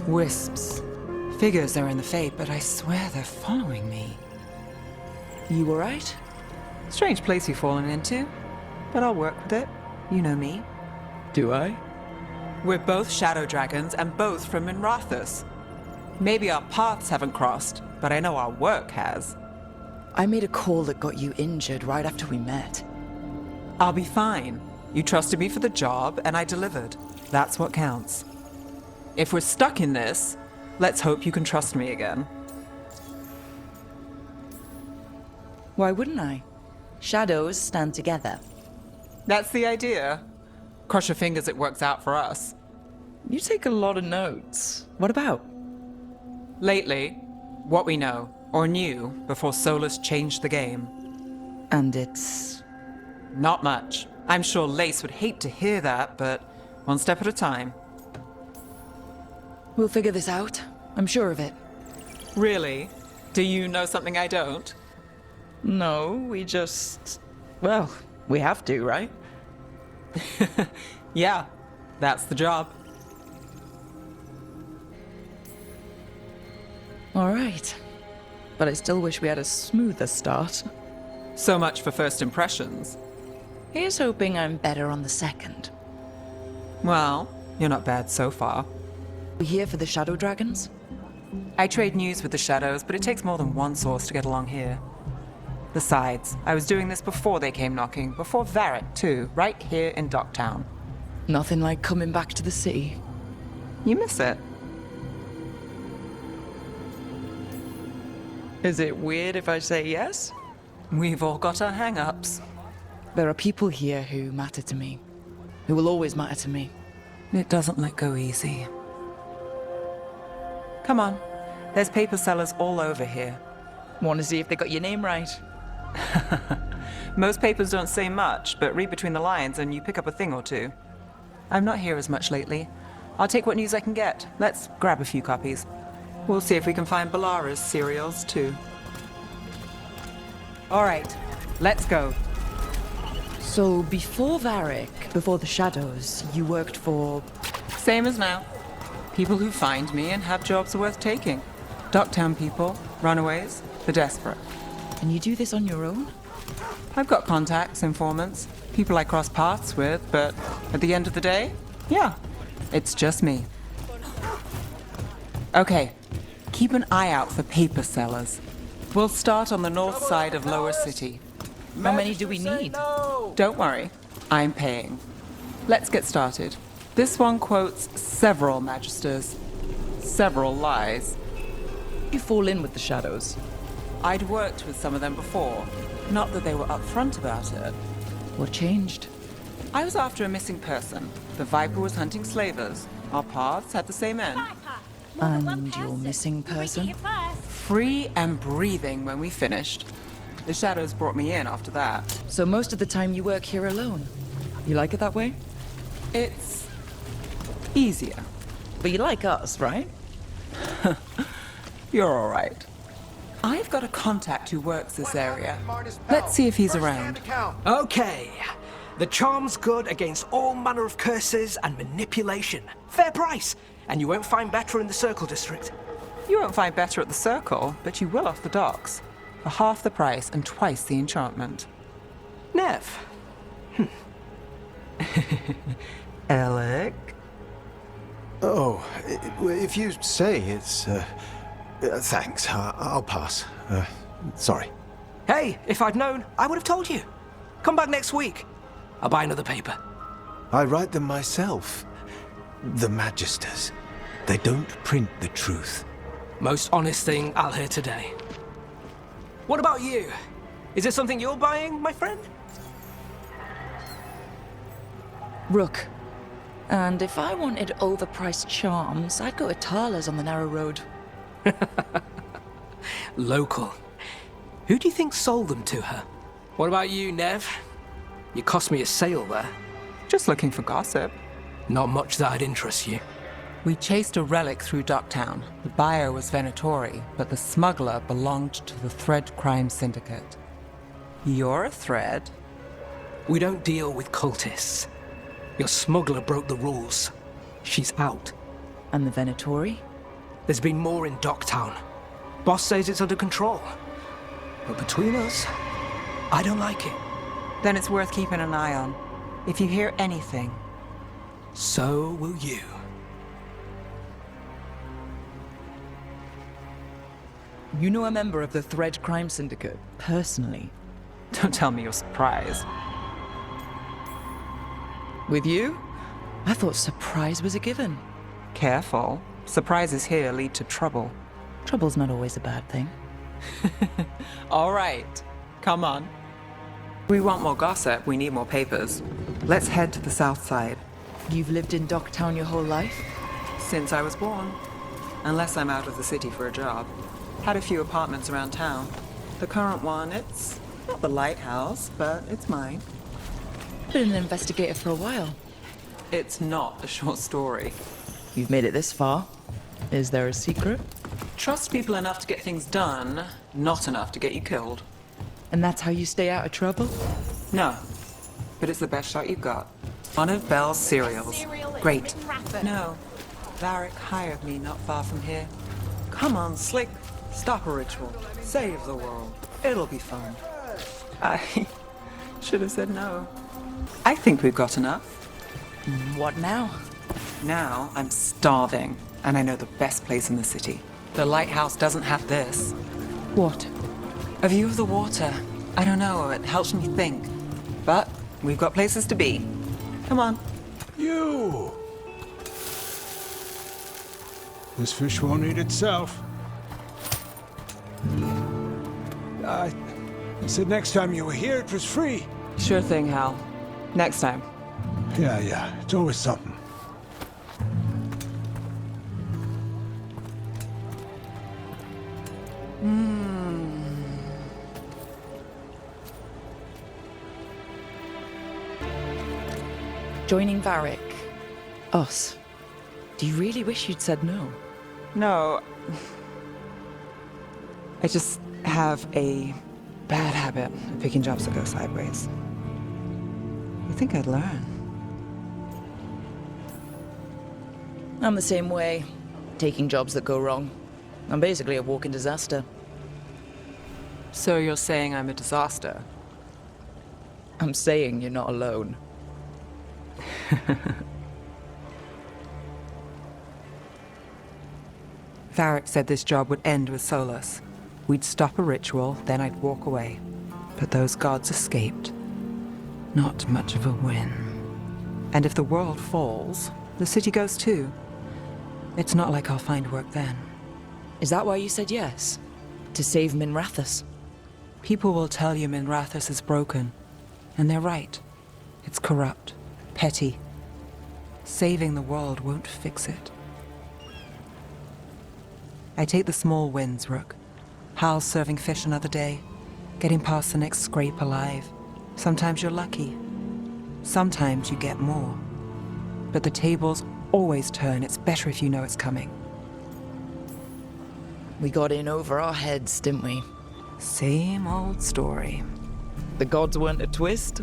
Wisps. Figures are in the fate, but I swear they're following me. You alright? Strange place you've fallen into, but I'll work with it. You know me. Do I? We're both shadow dragons and both from Minrathous. Maybe our paths haven't crossed, but I know our work has. I made a call that got you injured right after we met. I'll be fine. You trusted me for the job, and I delivered. That's what counts. If we're stuck in this, let's hope you can trust me again. Why wouldn't I? Shadows stand together. That's the idea. Cross your fingers it works out for us. You take a lot of notes. What about? Lately, what we know, or knew, before Solus changed the game. And it's... Not much. I'm sure Lace would hate to hear that, but one step at a time. We'll figure this out. I'm sure of it. Really? Do you know something I don't? No, we just... Well, we have to, right? Yeah, that's the job. All right. But I still wish we had a smoother start. So much for first impressions. Here's hoping I'm better on the second. Well, you're not bad so far. We here for the Shadow Dragons? I trade news with the Shadows, but it takes more than one source to get along here. Besides, I was doing this before they came knocking, before Varric too, right here in Docktown. Nothing like coming back to the city. You miss it. Is it weird if I say yes? We've all got our hang-ups. There are people here who matter to me. Who will always matter to me. It doesn't let go easy. Come on. There's paper sellers all over here. Want to see if they got your name right? Most papers don't say much, but read between the lines and you pick up a thing or two. I'm not here as much lately. I'll take what news I can get. Let's grab a few copies. We'll see if we can find Balara's serials, too. All right, let's go. So, before Varric, before the Shadows, you worked for... Same as now. People who find me and have jobs worth taking. Docktown people, runaways, the desperate. And you do this on your own? I've got contacts, informants, people I cross paths with, but at the end of the day, yeah, it's just me. Okay, keep an eye out for paper sellers. We'll start on the north side of Lower City. How many do we need? Don't worry, I'm paying. Let's get started. This one quotes several magisters, several lies. You fall in with the Shadows. I'd worked with some of them before, not that they were upfront about it. What changed? I was after a missing person. The Viper was hunting slavers. Our paths had the same end. And your missing person? Free and breathing when we finished. The Shadows brought me in after that. So most of the time you work here alone. You like it that way? It's easier. But you like us, right? You're all right. I've got a contact who works this area. Let's see if he's around. Okay. The charm's good against all manner of curses and manipulation. Fair price. And you won't find better in the Circle District. You won't find better at the Circle, but you will off the docks. For half the price and twice the enchantment. Neve. Alec? Oh, if you say it's... thanks, I'll pass. Sorry. Hey, if I'd known, I would have told you. Come back next week. I'll buy another paper. I write them myself. The Magisters. They don't print the truth. Most honest thing I'll hear today. What about you? Is there something you're buying, my friend? Rook. And if I wanted overpriced charms, I'd go to Tala's on the narrow road. Local. Who do you think sold them to her? What about you, Neve? You cost me a sale there. Just looking for gossip. Not much that'd interest you. We chased a relic through Docktown. The buyer was Venatori, but the smuggler belonged to the Thread Crime Syndicate. You're a Thread? We don't deal with cultists. Your smuggler broke the rules. She's out. And the Venatori? There's been more in Docktown. Boss says it's under control. But between us, I don't like it. Then it's worth keeping an eye on. If you hear anything, So will you. You know a member of the Thread Crime Syndicate, personally. don't tell me you're surprised. With you? I thought surprise was a given. Careful. Surprises here lead to trouble. Trouble's not always a bad thing. All right, come on. We want more gossip, we need more papers. Let's head to the south side. You've lived in Docktown your whole life? Since I was born. Unless I'm out of the city for a job. Had a few apartments around town. The current one, it's not the lighthouse, but it's mine. Been an investigator for a while. It's not a short story. You've made it this far. Is there a secret? Trust people enough to get things done, not enough to get you killed. And that's how you stay out of trouble? No, but it's the best shot you've got. One of Belle's cereals. Great. No, Varric hired me not far from here. Come on, Slick. Stop a ritual. Save the world. It'll be fun. I should have said no. I think we've got enough. What now? Now I'm starving, and I know the best place in the city. The lighthouse doesn't have this. What? A view of the water. I don't know, it helps me think. But we've got places to be. Come on. You! This fish won't eat itself. I said next time you were here it was free. Sure thing, Hal. Next time. Yeah, it's always something. Joining Varric. Us. Do you really wish you'd said no? No. I just have a bad habit of picking jobs that go sideways. You think I'd learn? I'm the same way. Taking jobs that go wrong. I'm basically a walking disaster. So you're saying I'm a disaster? I'm saying you're not alone. Varric said this job would end with Solus. We'd stop a ritual, then I'd walk away. But those gods escaped. Not much of a win. And if the world falls, the city goes too. It's not like I'll find work then. Is that why you said yes? To save Minrathous? People will tell you Minrathous is broken. And they're right. It's corrupt, petty. Saving the world won't fix it. I take the small wins, Rook. Hal's serving fish another day. Getting past the next scrape alive. Sometimes you're lucky. Sometimes you get more. But the tables always turn. It's better if you know it's coming. We got in over our heads, didn't we? Same old story. The gods weren't a twist?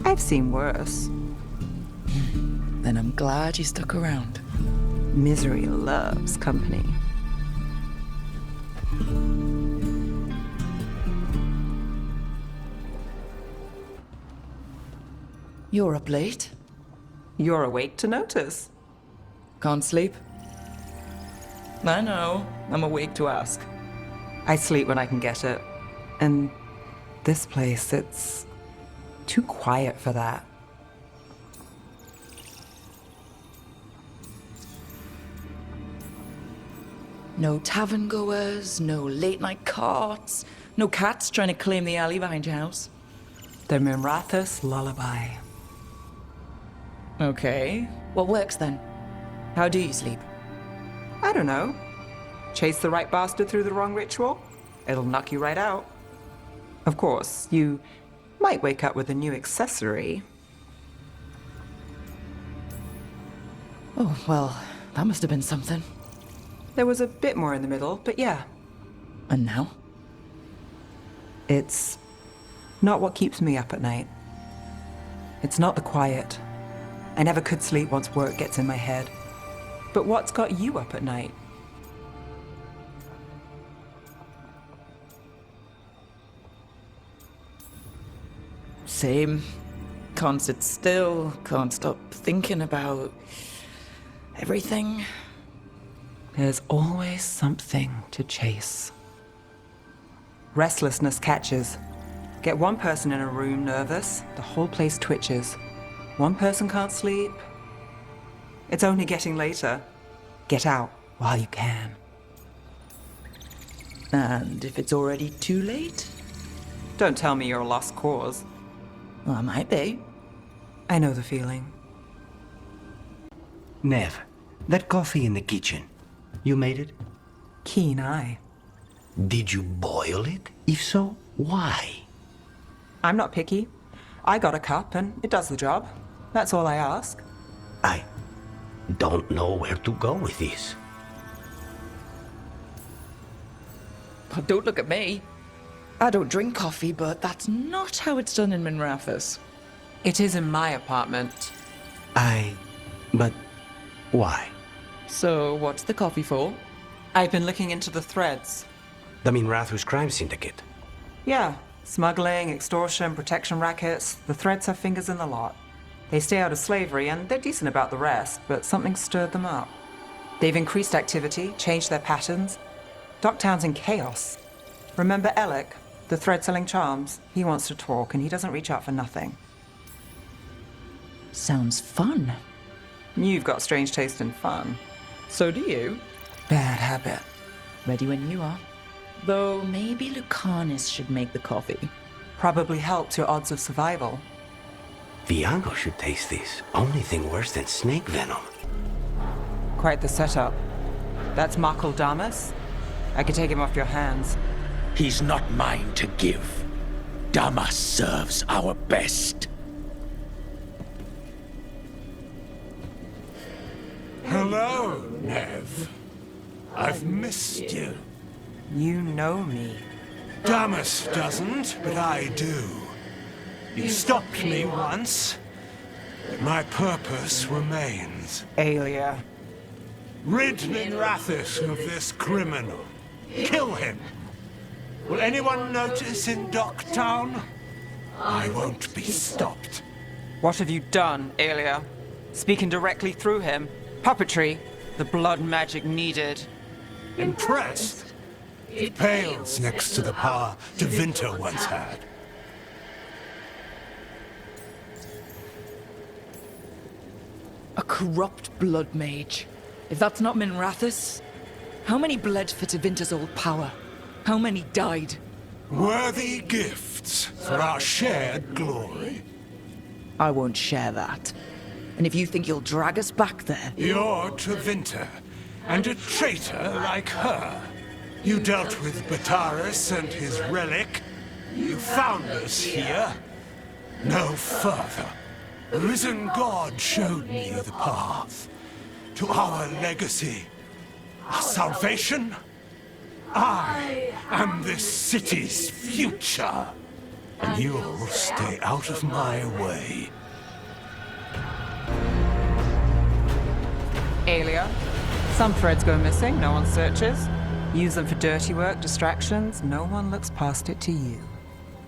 I've seen worse. Then I'm glad you stuck around. Misery loves company. You're up late? You're awake to notice. Can't sleep? I know. I'm awake to ask. I sleep when I can get it. And this place, it's too quiet for that. No tavern goers, no late night carts, no cats trying to claim the alley behind your house. The Minrathous lullaby. Okay. What works then? How do you sleep? I don't know. Chase the right bastard through the wrong ritual? It'll knock you right out. Of course, you might wake up with a new accessory. Oh, well, that must have been something. There was a bit more in the middle, but yeah. And now? It's not what keeps me up at night. It's not the quiet. I never could sleep once work gets in my head. But what's got you up at night? Same. Can't sit still, can't stop thinking about everything. There's always something to chase. Restlessness catches. Get one person in a room nervous, the whole place twitches. One person can't sleep. It's only getting later. Get out while you can. And if it's already too late? Don't tell me you're a lost cause. Well, I might be. I know the feeling. Neve, that coffee in the kitchen, you made it? Keen eye. Did you boil it? If so, why? I'm not picky. I got a cup and it does the job. That's all I ask. I don't know where to go with this. But don't look at me. I don't drink coffee, but that's not how it's done in Minrathous. It is in my apartment. But why? So, what's the coffee for? I've been looking into the threads. The Minrathous crime syndicate. Yeah, smuggling, extortion, protection rackets. The threads have fingers in the lot. They stay out of slavery and they're decent about the rest, but something stirred them up. They've increased activity, changed their patterns. Docktown's in chaos. Remember Alec, the thread-selling charms? He wants to talk and he doesn't reach out for nothing. Sounds fun. You've got strange taste in fun. So do you. Bad habit. Ready when you are. Though maybe Lucanus should make the coffee. Probably helps your odds of survival. Viango should taste this. Only thing worse than snake venom. Quite the setup. That's Markle Damas? I could take him off your hands. He's not mine to give. Damas serves our best. Hello, Neve. I've missed you. You know me. Damas doesn't, but I do. You stopped me once, but my purpose remains. Aelia. Rid Minrathous of this criminal. Kill him. Will anyone notice in Docktown? I won't be stopped. What have you done, Aelia? Speaking directly through him. Puppetry. The blood magic needed. Impressed? It pales next to the power Devinter once had. A corrupt blood mage. If that's not Minrathous, how many bled for Tevinter's old power? How many died? Worthy gifts for our shared glory. I won't share that. And if you think you'll drag us back there... You're Tevinter, and a traitor like her. You dealt with Bataris and his relic. You found us here. No further. The risen god showed me the path. To our legacy. Our salvation. I am this city's future. And you'll stay out of my way. Aelia. Some threads go missing, no one searches. Use them for dirty work, distractions, no one looks past it to you.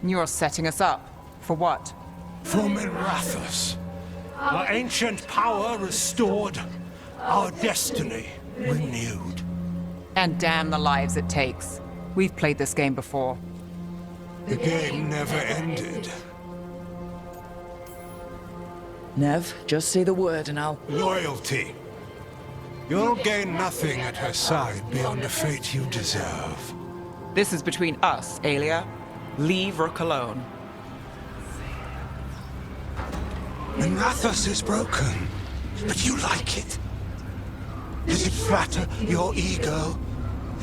You're setting us up. For what? For Minrathous. Our ancient power restored. Our destiny renewed. And damn the lives it takes. We've played this game before. The game never ended. Nev, just say the word and I'll... Loyalty. You'll gain nothing at her side beyond a fate you deserve. This is between us, Aelia. Leave Rook alone. Minrathous is broken, but you like it. Does it flatter your ego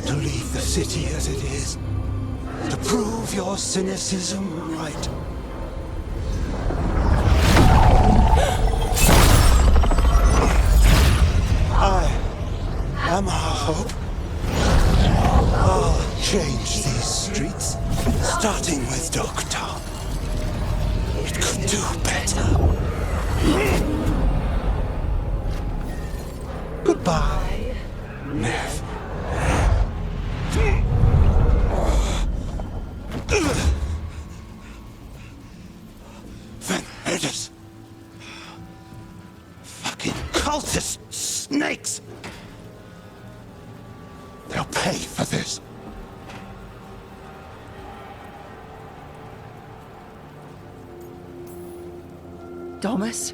to leave the city as it is? To prove your cynicism right? I am our hope. I'll change these streets, starting with Docktown. It could do better. But Goodbye, Neve. Vendors! Fucking cultist snakes! They'll pay for this. Thomas?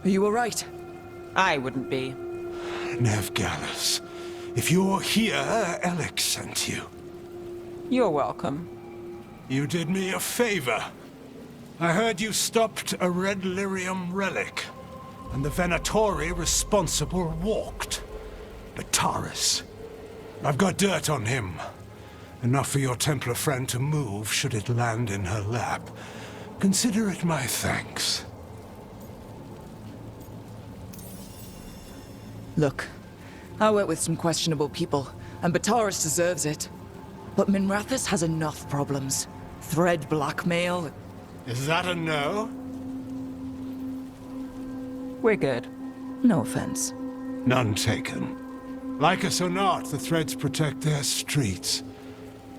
Are you alright? I wouldn't be. Neve Gallus, if you're here, Alec sent you. You're welcome. You did me a favor. I heard you stopped a red lyrium relic, and the Venatori responsible walked. Bataris. I've got dirt on him. Enough for your Templar friend to move should it land in her lap. Consider it my thanks. Look, I work with some questionable people, and Bataris deserves it. But Minrathous has enough problems. Thread blackmail. Is that a no? We're good. No offense. None taken. Like us or not, the Threads protect their streets.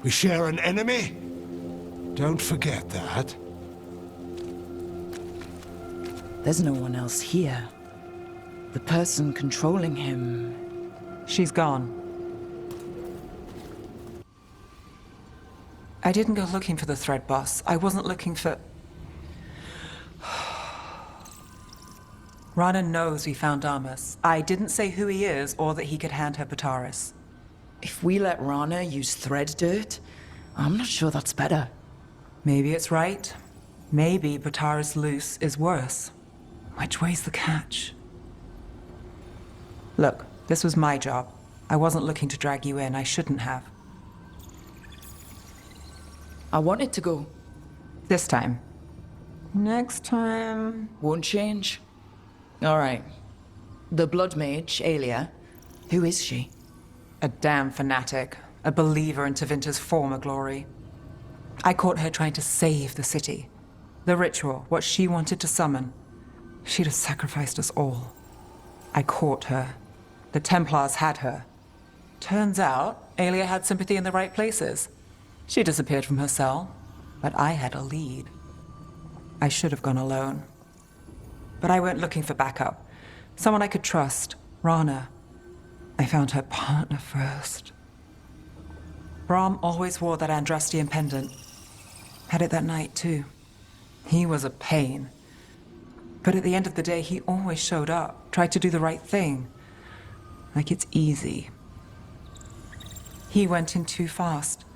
We share an enemy? Don't forget that. There's no one else here. The person controlling him... She's gone. I didn't go looking for the Thread boss. I wasn't looking for... Rana knows we found Damas. I didn't say who he is or that he could hand her Bataris. If we let Rana use thread dirt, I'm not sure that's better. Maybe it's right. Maybe Bataris loose is worse. Which way's the catch? Look, this was my job. I wasn't looking to drag you in. I shouldn't have. I wanted to go. This time. Next time... Won't change. All right. The Blood Mage, Aelia. Who is she? A damn fanatic. A believer in Tevinter's former glory. I caught her trying to save the city. The ritual, what she wanted to summon. She'd have sacrificed us all. I caught her. The Templars had her. Turns out, Aelia had sympathy in the right places. She disappeared from her cell, but I had a lead. I should have gone alone. But I went looking for backup. Someone I could trust. Rana. I found her partner first. Brahm always wore that Andrastian pendant. Had it that night, too. He was a pain. But at the end of the day, he always showed up, tried to do the right thing. Like it's easy. He went in too fast.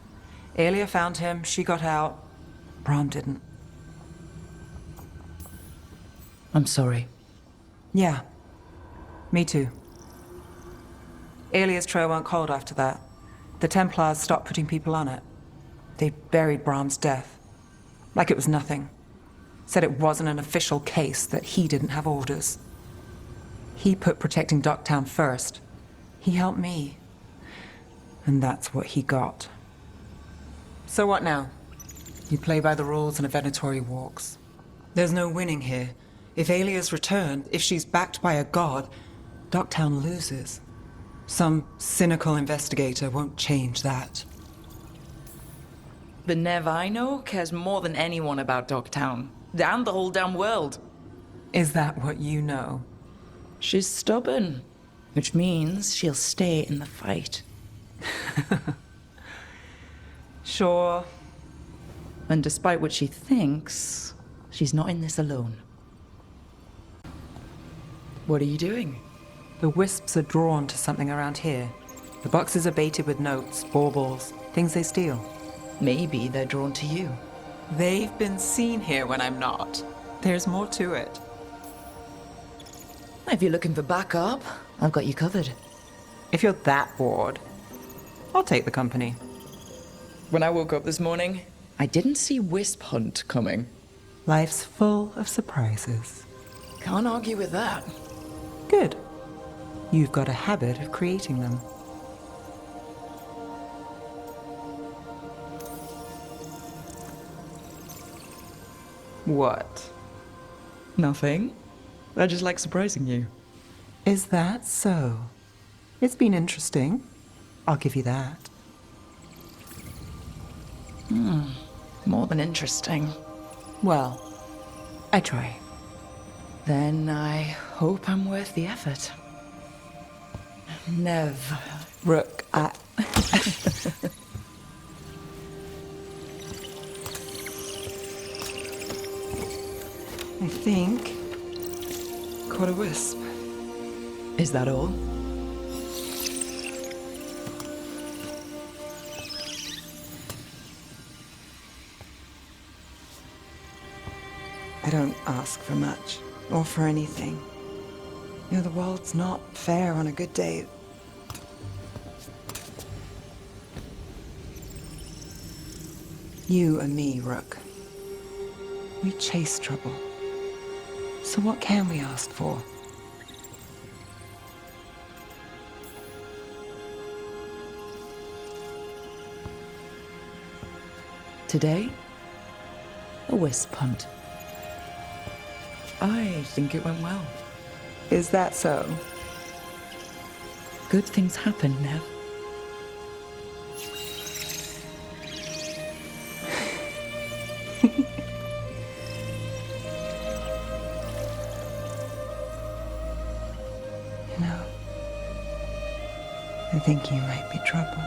Aelia found him, she got out. Brahm didn't. I'm sorry. Yeah. Me too. Aelia's trail went cold after that. The Templars stopped putting people on it. They buried Brahm's death. Like it was nothing. Said it wasn't an official case, that he didn't have orders. He put protecting Docktown first. He helped me. And that's what he got. So what now? You play by the rules and a Venatori walks. There's no winning here. If Aelia's returned, if she's backed by a god, Docktown loses. Some cynical investigator won't change that. The Neve I know cares more than anyone about Docktown. And the whole damn world. Is that what you know? She's stubborn. Which means she'll stay in the fight. Sure. And despite what she thinks, she's not in this alone. What are you doing? The wisps are drawn to something around here. The boxes are baited with notes, baubles, things they steal. Maybe they're drawn to you. They've been seen here when I'm not. There's more to it. If you're looking for backup, I've got you covered. If you're that bored, I'll take the company. When I woke up this morning, I didn't see Wisp Hunt coming. Life's full of surprises. Can't argue with that. Good. You've got a habit of creating them. What? Nothing. I just like surprising you. Is that so? It's been interesting. I'll give you that. More than interesting. Well, I try. Then I hope I'm worth the effort. Neve. Rook, I think... caught a wisp. Is that all? I don't ask for much, or for anything. You know, the world's not fair on a good day. You and me, Rook. We chase trouble. So what can we ask for? Today, a wisp hunt. I think it went well. Is that so? Good things happen, Neve. You know, I think you might be trouble.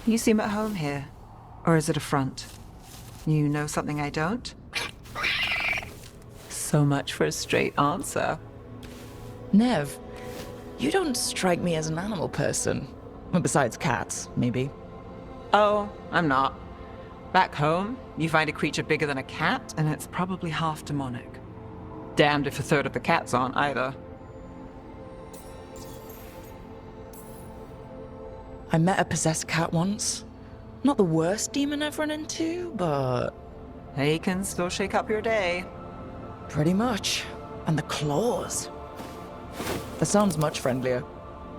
You seem at home here. Or is it a front? You know something I don't? So much for a straight answer. Neve, you don't strike me as an animal person. Well, besides cats, maybe. Oh, I'm not. Back home, you find a creature bigger than a cat, and it's probably half demonic. Damned if a third of the cats aren't either. I met a possessed cat once. Not the worst demon I've run into, but... They can still shake up your day. pretty much. And the claws. That sounds much friendlier.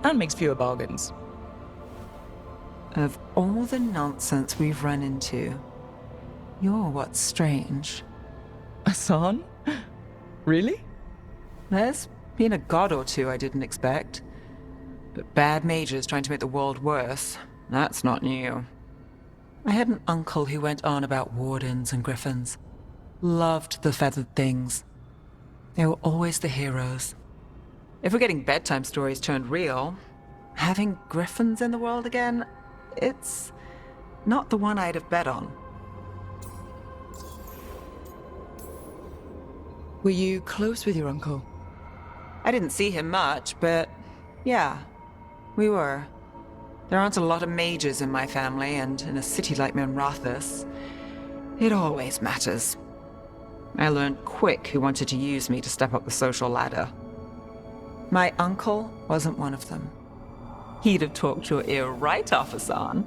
And makes fewer bargains. Of all the nonsense we've run into, you're what's strange. A son? Really? There's been a god or two I didn't expect. But bad mages trying to make the world worse, that's not new. I had an uncle who went on about wardens and griffins. Loved the feathered things. They were always the heroes. If we're getting bedtime stories turned real, having griffins in the world again, it's not the one I'd have bet on. Were you close with your uncle? I didn't see him much, but yeah, we were. There aren't a lot of mages in my family, and in a city like Minrathous, it always matters. I learned quick who wanted to use me to step up the social ladder. My uncle wasn't one of them. He'd have talked your ear right off, Hassan.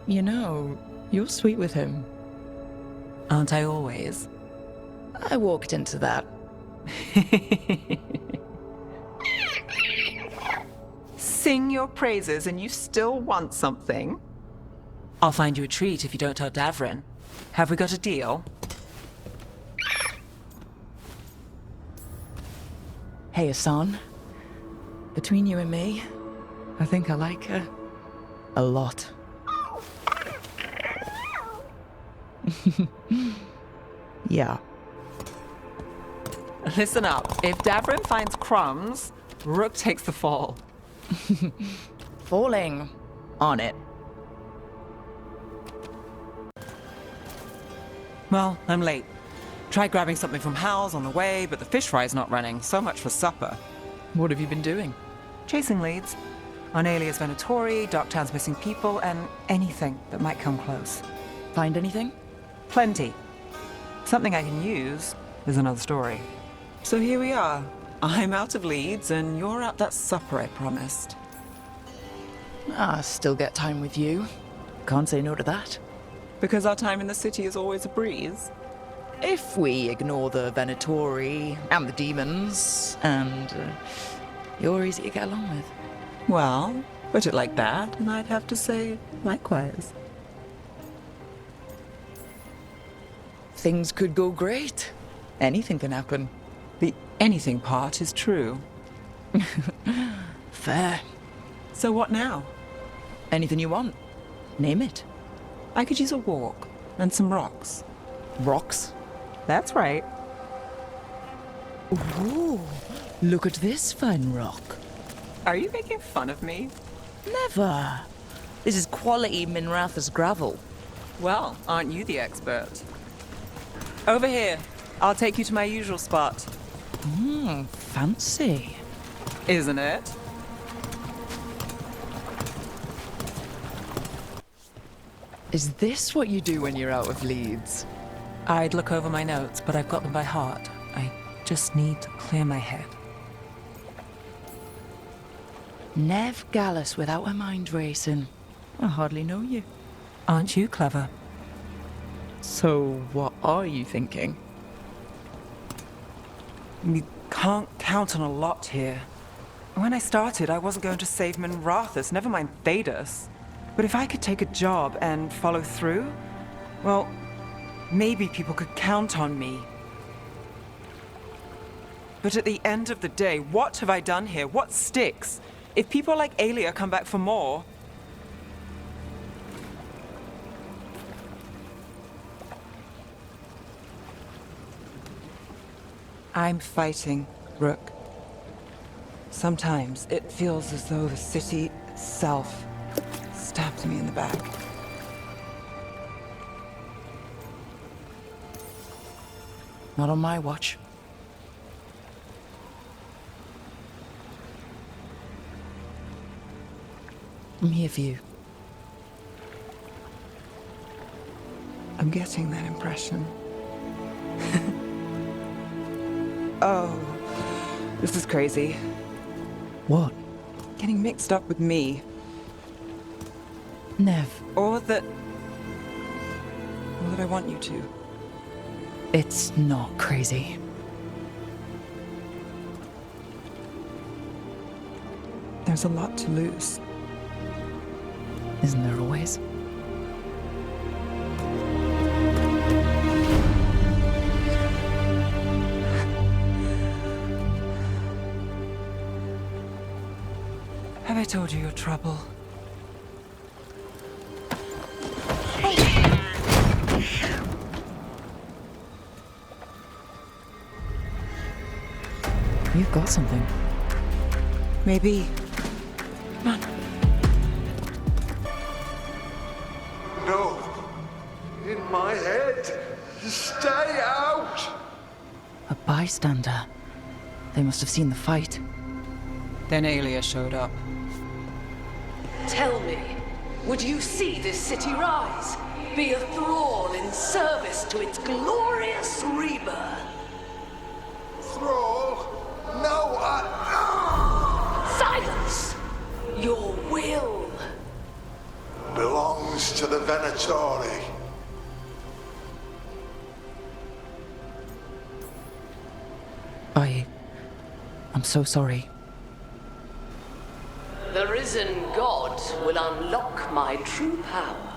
You know, you're sweet with him. Aren't I always? I walked into that. Sing your praises and you still want something? I'll find you a treat if you don't tell Davrin. Have we got a deal? Hey, Hassan. Between you and me, I think I like her a lot. Yeah. Listen up. If Davrin finds crumbs, Rook takes the fall. Falling on it. Well, I'm late. Tried grabbing something from Hal's on the way, but the fish fry's not running. So much for supper. What have you been doing? Chasing leads. On Alias Venatori, Docktown's missing people, and anything that might come close. Find anything? Plenty. Something I can use, is another story. So here we are. I'm out of leads, and you're at that supper I promised. I still get time with you. Can't say no to that. Because our time in the city is always a breeze. If we ignore the Venatori and the demons, and you're easy to get along with. Well, put it like that, and I'd have to say likewise. Things could go great. Anything can happen. The anything part is true. Fair. So what now? Anything you want. Name it. I could use a walk and some rocks. Rocks? That's right. Ooh, look at this fine rock. Are you making fun of me? Never. This is quality Minrathous gravel. Well, aren't you the expert? Over here. I'll take you to my usual spot. Fancy. Isn't it? Is this what you do when you're out of leads? I'd look over my notes, but I've got them by heart. I just need to clear my head. Neve Gallus without her mind racing. I hardly know you. Aren't you clever? So, what are you thinking? You can't count on a lot here. When I started, I wasn't going to save Minrathous, never mind Thedas. But if I could take a job and follow through, well, maybe people could count on me. But at the end of the day, what have I done here? What sticks? If people like Aelia come back for more... I'm fighting, Rook. Sometimes it feels as though the city itself stabbed me in the back. Not on my watch. I'm here for you. I'm getting that impression. Oh, this is crazy. What? Getting mixed up with me. Neve, Or that I want you to. it's not crazy. There's a lot to lose. Isn't there always? Have I told you your trouble? You've got something. Maybe. Come on. No. In my head. Stay out! A bystander. They must have seen the fight. Then Aelia showed up. Tell me, would you see this city rise? Be a thrall in service to its glorious rebirth? Thrall? No, Silence! Your will. belongs to the Venatori. I'm so sorry. The risen god will unlock my true power.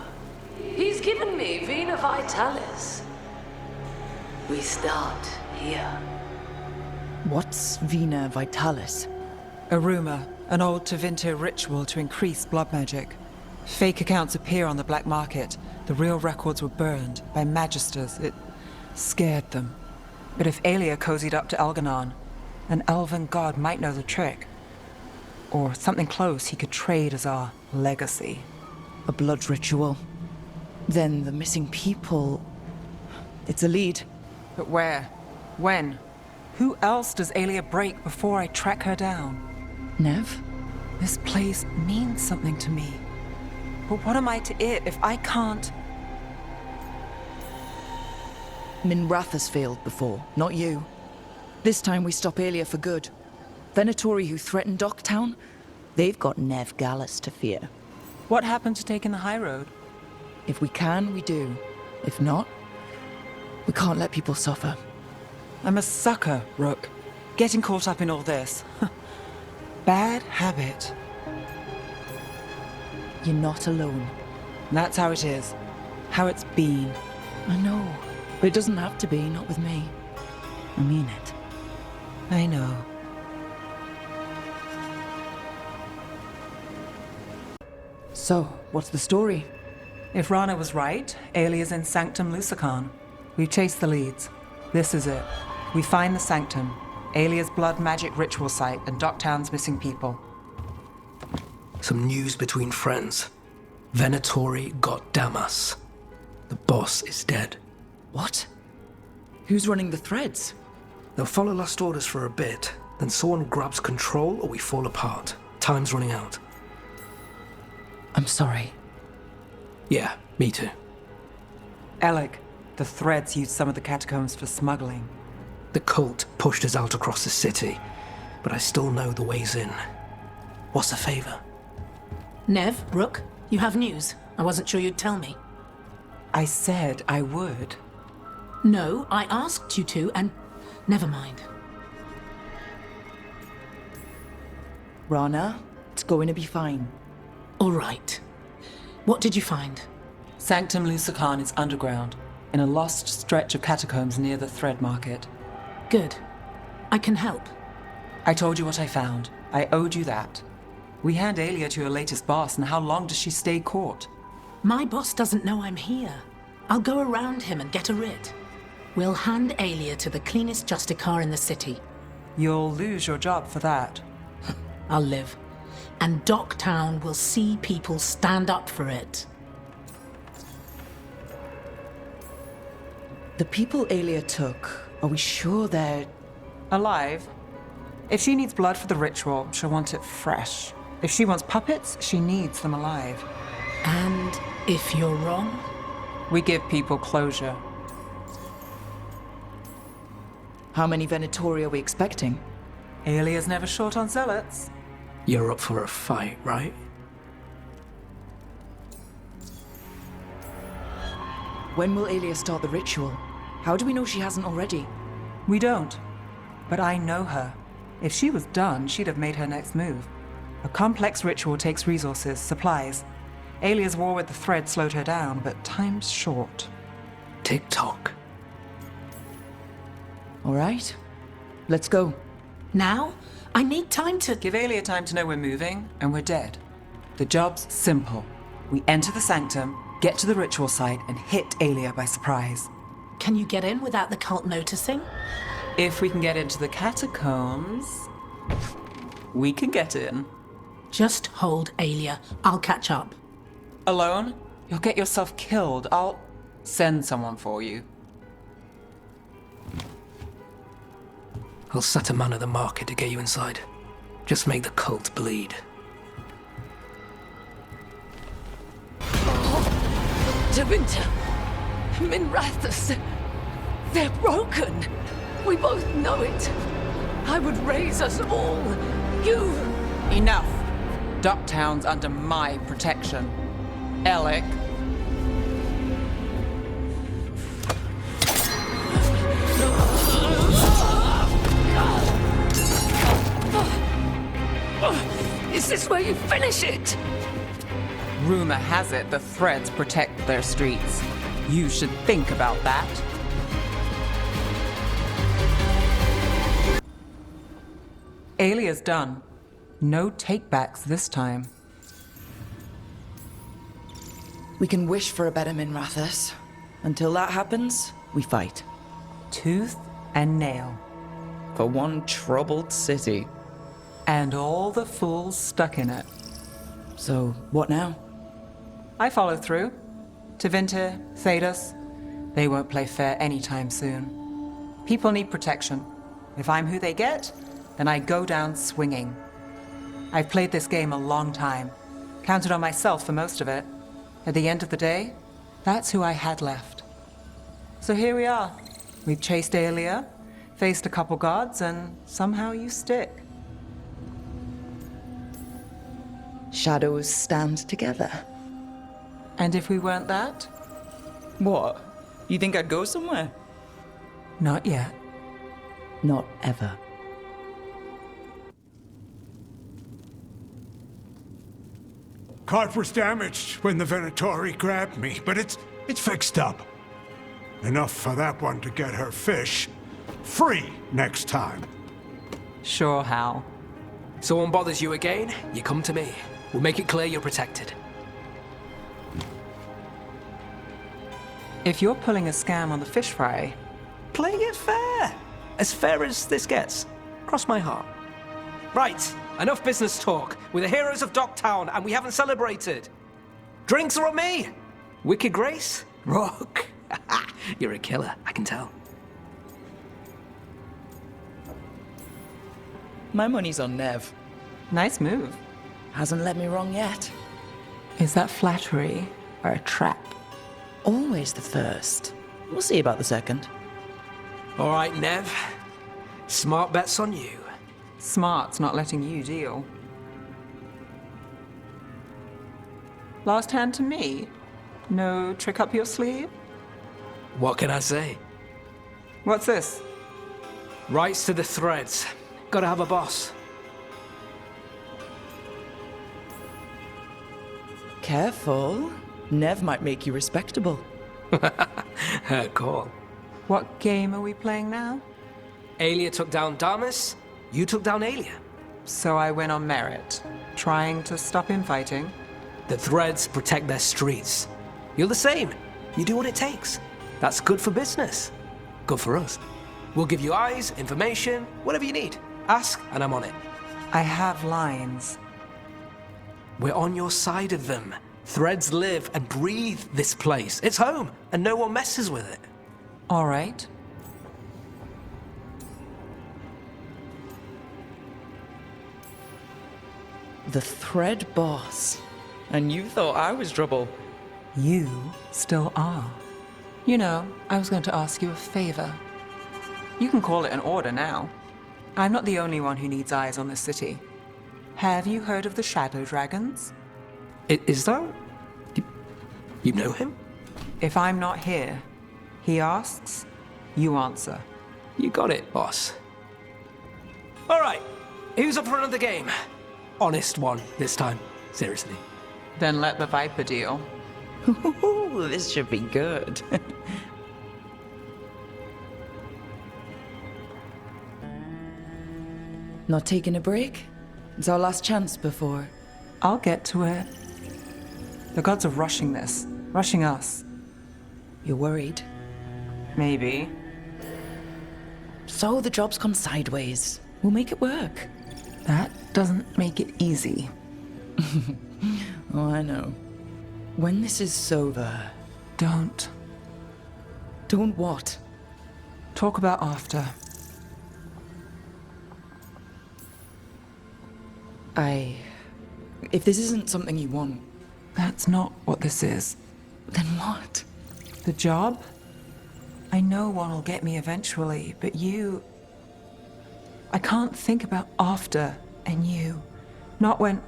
He's given me Vena Vitalis. We start here. What's Vena Vitalis? A rumor, an old Tevinter ritual to increase blood magic. Fake accounts appear on the black market. The real records were burned by magisters. It scared them. But if Aelia cozied up to Elganon, an elven god might know the trick. Or something close he could trade as our legacy. A blood ritual. Then the missing people... It's a lead. But where? When? Who else does Aelia break before I track her down? Neve? This place means something to me. But what am I to it if I can't... Minrathous failed before, not you. This time we stop Aelia for good. Venatori who threatened Docktown, they've got Neve Gallus to fear. What happened to taking the high road? If we can, we do. If not, we can't let people suffer. I'm a sucker, Rook. Getting caught up in all this. Bad habit. You're not alone. That's how it is. How it's been. I know, but it doesn't have to be, not with me. I mean it. I know. So, what's the story? If Rana was right, Aelia's in Sanctum Lucican. We've chased the leads. This is it. We find the Sanctum, Aelia's blood magic ritual site, and Docktown's missing people. Some news between friends. Venatori got Damas. The boss is dead. What? Who's running the threads? They'll follow last orders for a bit, then someone grabs control or we fall apart. Time's running out. I'm sorry. Yeah, me too. Alec, the threads used some of the catacombs for smuggling. The cult pushed us out across the city, but I still know the ways in. What's the favor? Neve, Rook, you have news. I wasn't sure you'd tell me. I said I would. No, I asked you to, and never mind. Rana, it's going to be fine. All right. What did you find? Sanctum Lucican is underground, in a lost stretch of catacombs near the Thread Market. Good. I can help. I told you what I found. I owed you that. We hand Aelia to your latest boss, and how long does she stay caught? My boss doesn't know I'm here. I'll go around him and get a writ. We'll hand Aelia to the cleanest Justicar in the city. You'll lose your job for that. I'll live. And Docktown will see people stand up for it. The people Aelia took, are we sure they're... Alive? If she needs blood for the ritual, she'll want it fresh. If she wants puppets, she needs them alive. And if you're wrong? We give people closure. How many Venatori are we expecting? Aelia's never short on zealots. You're up for a fight, right? When will Aelia start the ritual? How do we know she hasn't already? We don't. But I know her. If she was done, she'd have made her next move. A complex ritual takes resources, supplies. Aelia's war with the Thread slowed her down, but time's short. Tick-tock. All right. Let's go. Now? I need time to... Give Aelia time to know we're moving, and we're dead. The job's simple. We enter the Sanctum, get to the ritual site, and hit Aelia by surprise. Can you get in without the cult noticing? If we can get into the catacombs, we can get in. Just hold Aelia. I'll catch up. Alone? You'll get yourself killed. I'll send someone for you. I'll set a man at the market to get you inside. Just make the cult bleed. Winter, Minrathous, they're broken. We both know it. I would raise us all. You... Enough. Docktown's under my protection. Alec. Is this where you finish it? Rumor has it the Threads protect their streets. You should think about that. Aelia's done. No takebacks this time. We can wish for a better Minrathous. Until that happens, we fight. Tooth and nail. For one troubled city. And all the fools stuck in it. So, what now? I follow through. Tevinter, Thedas. They won't play fair anytime soon. People need protection. If I'm who they get, then I go down swinging. I've played this game a long time. Counted on myself for most of it. At the end of the day, that's who I had left. So here we are, We chased Aelia, faced a couple guards, and somehow you stick. Shadows stand together. And if we weren't that? What? You think I'd go somewhere? Not yet. Not ever. Cart was damaged when the Venatori grabbed me, but it's fixed up. Enough for that one to get her fish free next time. Sure, Hal. Someone bothers you again, you come to me. We'll make it clear you're protected. If you're pulling a scam on the fish fry, Playing it fair. As fair as this gets. Cross my heart. Right, enough business talk. We're the heroes of Docktown, and we haven't celebrated. Drinks are on me. Wicked Grace? Rook. You're a killer, I can tell. My money's on Neve. nice move. Hasn't led me wrong yet. Is that flattery or a trap? Always the first. We'll see about the second. All right, Neve. Smart bets on you. Smart's not letting you deal. Last hand to me? No trick up your sleeve? What can I say? What's this? Rights to the threads. Gotta have a boss. Careful. Neve might make you respectable. Her call. What game are we playing now? Aelia took down Damas. You took down Aelia. So I win on merit, trying to stop infighting. The threads protect their streets. You're the same. You do what it takes. That's good for business. Good for us. We'll give you eyes, information, whatever you need. Ask, and I'm on it. I have lines. We're on your side of them. Threads live and breathe this place. It's home, and no one messes with it. All right. The thread boss. And you thought I was trouble. You still are. You know, I was going to ask you a favor. You can call it an order now. I'm not the only one who needs eyes on this city. Have you heard of the Shadow Dragons? Is that... You know him? If I'm not here, he asks, you answer. You got it, boss. All right, who's up for another game? Honest one this time, seriously. Then let the Viper deal. Ooh, this should be good. Not taking a break? It's our last chance before. I'll get to it. The gods are rushing this, rushing us. You're worried? Maybe. So the job's gone sideways. We'll make it work. That doesn't make it easy. Oh, I know. When this is over... Don't. Don't what? Talk about after. If this isn't something you want... That's not what this is. Then what? The job? I know one will get me eventually, but you... I can't think about after and you. Not when...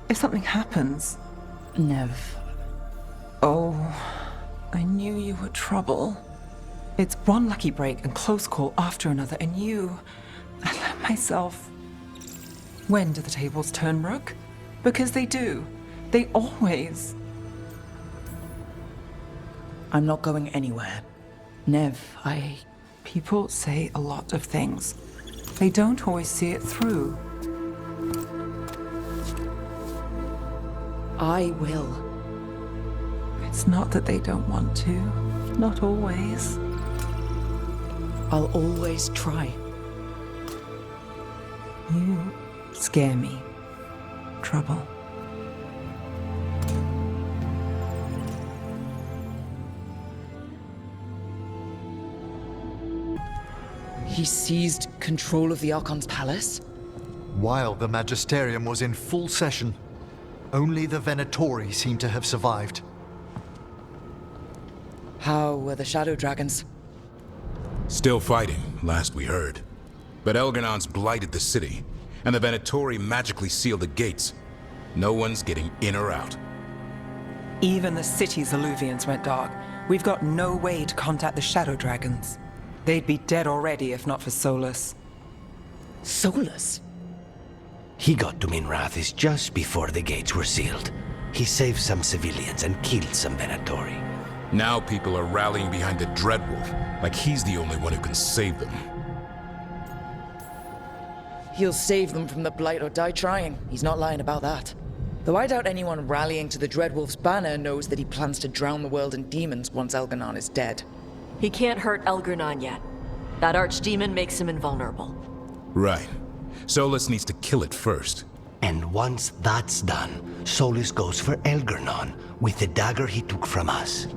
If something happens. Neve. Oh, I knew you were trouble. It's one lucky break and close call after another, and you... I let myself... When do the tables turn, Rook? Because they do. They always... I'm not going anywhere. Neve, People say a lot of things. They don't always see it through. I will. It's not that they don't want to. Not always. I'll always try. You scare me. Trouble. He seized control of the Archon's palace? While the Magisterium was in full session, only the Venatori seem to have survived. How were the Shadow Dragons? Still fighting, last we heard. But Elgarnon's blighted the city, and the Venatori magically sealed the gates. No one's getting in or out. Even the city's Alluvians went dark. We've got no way to contact the Shadow Dragons. They'd be dead already if not for Solus. Solus? He got to Minrathis just before the gates were sealed. He saved some civilians and killed some Venatori. Now people are rallying behind the Dreadwolf, like he's the only one who can save them. He'll save them from the Blight or die trying. He's not lying about that. Though I doubt anyone rallying to the Dreadwolf's banner knows that he plans to drown the world in demons once Elgarnon is dead. He can't hurt Elgarnon yet. That archdemon makes him invulnerable. Right. Solus needs to kill it first. And once that's done, Solus goes for Elgarnon with the dagger he took from us.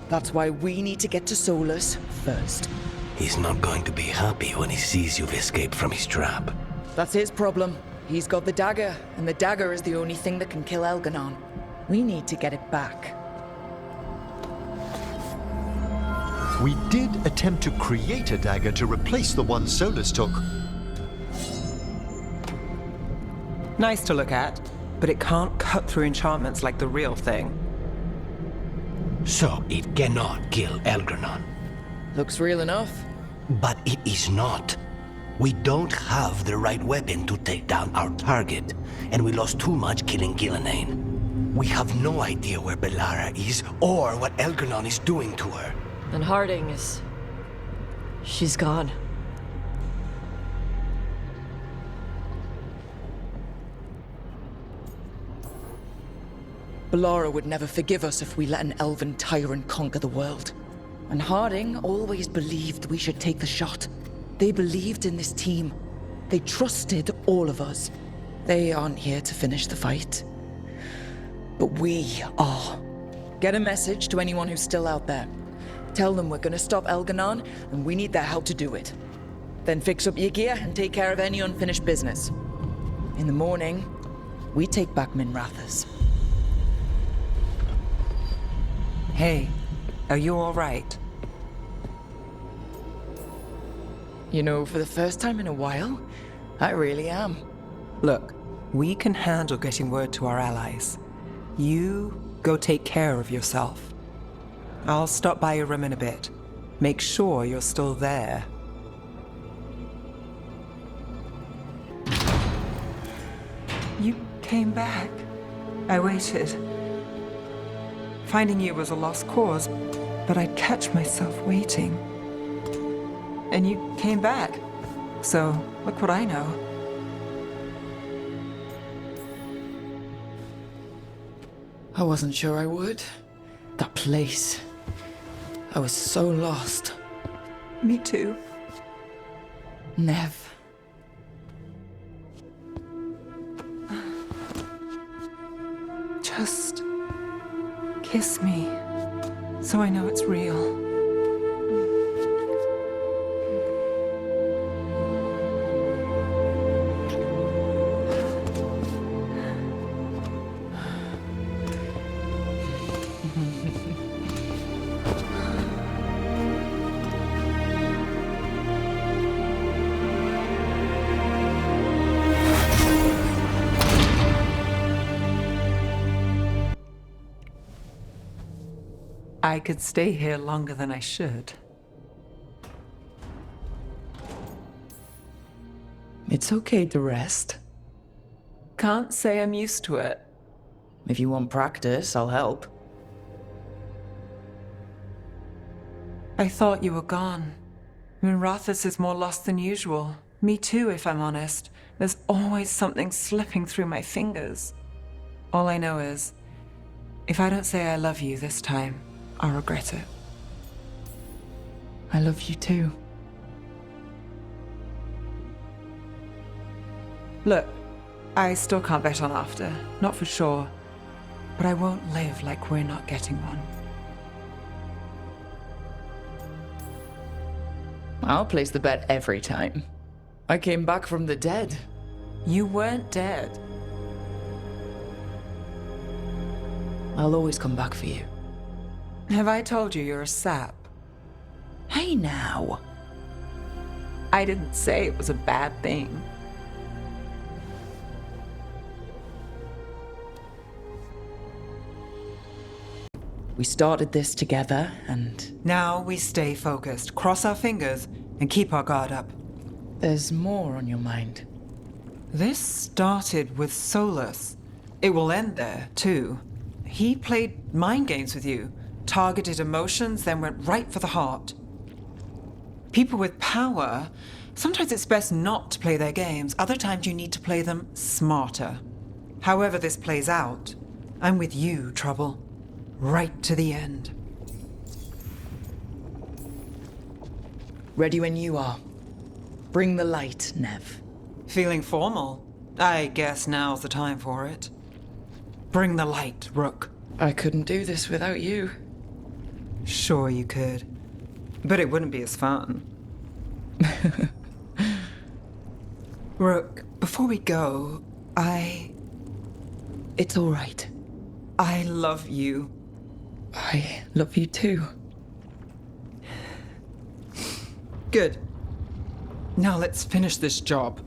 That's why we need to get to Solus first. He's not going to be happy when he sees you've escaped from his trap. That's his problem. He's got the dagger, and the dagger is the only thing that can kill Elgarnon. We need to get it back. We did attempt to create a dagger to replace the one Solus took. Nice to look at, but it can't cut through enchantments like the real thing. So it cannot kill Elgarnon. Looks real enough. But it is not. We don't have the right weapon to take down our target, and we lost too much killing Gillenane. We have no idea where Bellara is, or what Elgarnon is doing to her. And Harding is... she's gone. Bellara would never forgive us if we let an elven tyrant conquer the world. And Harding always believed we should take the shot. They believed in this team. They trusted all of us. They aren't here to finish the fight. But we are. Get a message to anyone who's still out there. Tell them we're gonna stop Elgarnon, and we need their help to do it. Then fix up your gear and take care of any unfinished business. In the morning, we take back Minrathis. Hey, are you all right? You know, for the first time in a while, I really am. Look, we can handle getting word to our allies. You go take care of yourself. I'll stop by your room in a bit. Make sure you're still there. You came back. I waited. Finding you was a lost cause, but I'd catch myself waiting. And you came back. So, look what I know. I wasn't sure I would. That place. I was so lost. Me too. Neve. Just kiss me, so I know it's real. I could stay here longer than I should. It's okay to rest. Can't say I'm used to it. If you want practice, I'll help. I thought you were gone. Minrathis is more lost than usual. Me too, if I'm honest. There's always something slipping through my fingers. All I know is, if I don't say I love you this time, I'll regret it. I love you too. Look, I still can't bet on after, not for sure. But I won't live like we're not getting one. I'll place the bet every time. I came back from the dead. You weren't dead. I'll always come back for you. Have I told you you're a sap? Hey now. I didn't say it was a bad thing. We started this together, and Now we stay focused, cross our fingers, and keep our guard up. there's more on your mind. This started with Solus. It will end there, too. He played mind games with you, targeted emotions, then went right for the heart. People with power, sometimes it's best not to play their games. Other times you need to play them smarter. However this plays out, I'm with you, Trouble. Right to the end. Ready when you are. Bring the light, Neve. Feeling formal? I guess now's the time for it. Bring the light, Rook. I couldn't do this without you. Sure you could. But it wouldn't be as fun. Rook, before we go, It's all right. I love you. I love you too. Good. Now let's finish this job.